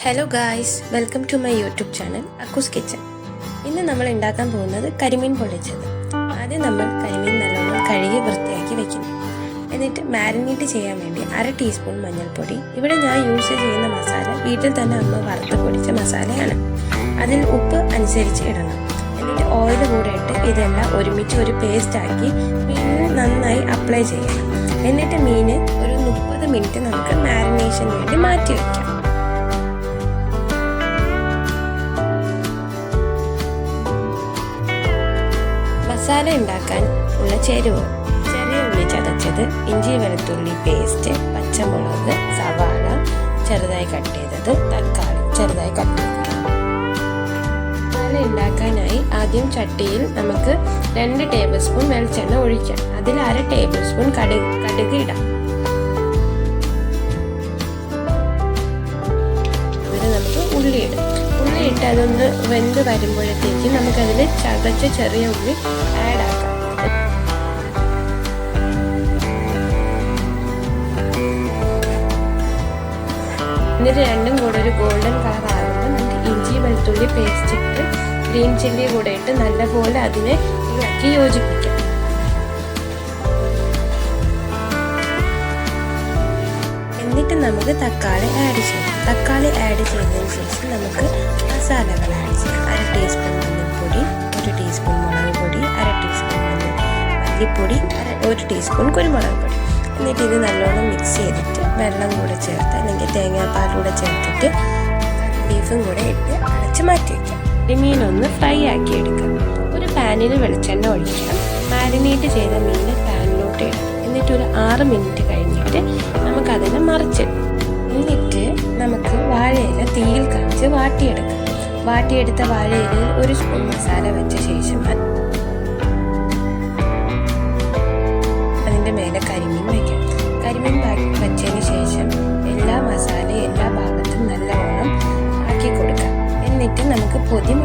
Hello guys, welcome to my YouTube channel Akkus kitchen. ഇന്ന് നമ്മൾ ഉണ്ടാക്കാൻ പോകുന്നത് കരിമീൻ പൊള്ളിച്ചത്. ആദ്യം നമ്മൾ കരിമീൻ നല്ലോണം കഴുകി വൃത്തിയാക്കി വെക്കുന്നു. എന്നിട്ട് മാരിനേറ്റ് ചെയ്യാൻ വേണ്ടി 1/2 ടീസ്പൂൺ മഞ്ഞൾപ്പൊടി. ഇവിടെ ഞാൻ യൂസ് ചെയ്യുന്ന മസാല വീട്ടിൽ തന്നെ അമ്മ വറുത്ത് പൊടിച്ച മസാലയാണ്. അതിൽ ഉപ്പ് അനുസരിച്ച് ഇടണം. എന്നിട്ട് ഓയിൽ കൂടെ ഇട്ട് ഇതെല്ലാം ഒരുമിച്ച് ഒരു പേസ്റ്റ് ആക്കി മീനിന് നന്നായി അപ്ലൈ ചെയ്യണം. എന്നിട്ട് മീന് ഒരു 30 മിനിറ്റ് നമുക്ക് മാരിനേഷന് വേണ്ടി മാറ്റി വയ്ക്കാം. മസാല ഉണ്ടാക്കാൻ ഉള്ള ചേരുവ: ചെറിയ ഉള്ളി ചതച്ചത്, ഇഞ്ചി വെളുത്തുള്ളി പേസ്റ്റ്, പച്ചമുളക്, സവാള ചെറുതായി കട്ട് ചെയ്തത്, തക്കാളി ചെറുതായി കട്ട് ചെയ്തത്. മസാല ഉണ്ടാക്കാനായി ആദ്യം ചട്ടിയിൽ നമുക്ക് 2 ടേബിൾ സ്പൂൺ വെളിച്ചെണ്ണ ഒഴിക്കാം. അതിൽ 1/2 ടേബിൾ സ്പൂൺ കടുക് ഇടാം. അതിൽ നമുക്ക് ഉള്ളി ഇടാം. ഉള്ളി ഇട്ട് അതൊന്ന് വെന്ത് വരുമ്പോഴത്തേക്ക് നമുക്കതിൽ ചതച്ച ചെറിയ ഉള്ളി ആഡ് ആക്കാം. എന്നിട്ട് രണ്ടും കൂടെ ഒരു ഗോൾഡൻ കളർ ആകുമ്പോൾ നമുക്ക് ഇഞ്ചി വെളുത്തുള്ളി പേസ്റ്റ് ഇട്ട് ഗ്രീൻ ചില്ലി കൂടെ ഇട്ട് നല്ലപോലെ അതിനെ ഇളക്കി യോജിപ്പിക്കാം. എന്നിട്ട് നമുക്ക് തക്കാളി ആഡ് ചെയ്യാം. തക്കാളി ആഡ് ചെയ്തതിന് ശേഷം നമുക്ക് മസാലകൾ ആഡ് ചെയ്യാം. 1/2 ടീസ്പൂൺ മഞ്ഞൾപ്പൊടി, 1 ടീസ്പൂൺ മുളക് പൊടി, 1/2 ടീസ്പൂൺ മല്ലിപ്പൊടി, 1 ടീസ്പൂൺ കുരുമുളക് പൊടി. എന്നിട്ട് ഇത് നല്ലോണം മിക്സ് ചെയ്തിട്ട് വെള്ളം കൂടെ ചേർത്ത് അല്ലെങ്കിൽ തേങ്ങാപ്പാൽ കൂടെ ചേർത്തിട്ട് ബീഫും കൂടെ ഇട്ട് അടച്ച് മാറ്റി വയ്ക്കാം. മീനൊന്ന് ഫ്രൈ ആക്കി എടുക്കാം. ഒരു പാനിൽ വെളിച്ചെണ്ണ ഒഴിക്കാം. മാരിനേറ്റ് ചെയ്ത മീൻ പാനിലോട്ട് ഇടാം. എന്നിട്ട് ഒരു 6 മിനിറ്റ് കഴിഞ്ഞിട്ട് നമുക്കതിനെ മറിച്ചിടാം. എന്നിട്ട് നമുക്ക് വാഴയില തീയിൽ കാണിച്ച് വാട്ടിയെടുക്കാം. വാട്ടിയെടുത്ത വാഴയിലയിൽ 1 സ്പൂൺ മസാല വെച്ച ശേഷം അതിൻ്റെ മേലെ കരിമീൻ വയ്ക്കാം. കരിമീൻ വച്ചതിന് ശേഷം എല്ലാ മസാലയും എല്ലാ ഭാഗത്തും നല്ലവണ്ണം ആക്കി കൊടുക്കാം. എന്നിട്ട് നമുക്ക് പൊതി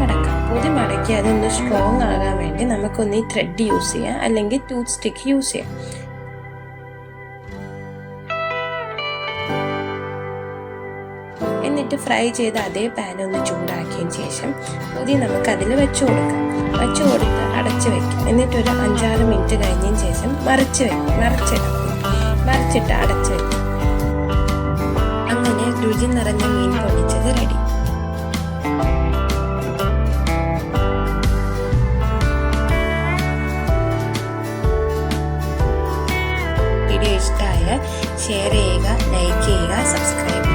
മടക്കി അതൊന്ന് സ്ട്രോങ് ആകാൻ വേണ്ടി നമുക്കൊന്ന് ത്രെഡ് യൂസ് ചെയ്യാം, അല്ലെങ്കിൽ ടൂത്ത് സ്റ്റിക്ക് യൂസ് ചെയ്യാം. എന്നിട്ട് ഫ്രൈ ചെയ്ത് അതേ പാൻ ഒന്ന് ചൂടാക്കിയതിന് ശേഷം പൊതി നമുക്ക് അതിൽ വെച്ചു കൊടുത്ത് അടച്ച് വെക്കാം. എന്നിട്ട് ഒരു 5-6 മിനിറ്റ് കഴിഞ്ഞതിന് ശേഷം മറിച്ചിട്ട് അടച്ച് വെക്കാം. അങ്ങനെ രുചി നിറഞ്ഞ മീൻ പൊള്ളിച്ചത് റെഡി. വീഡിയോ ഇഷ്ടമായ ഷെയർ ചെയ്യുക, ലൈക്ക് ചെയ്യുക, സബ്സ്ക്രൈബ്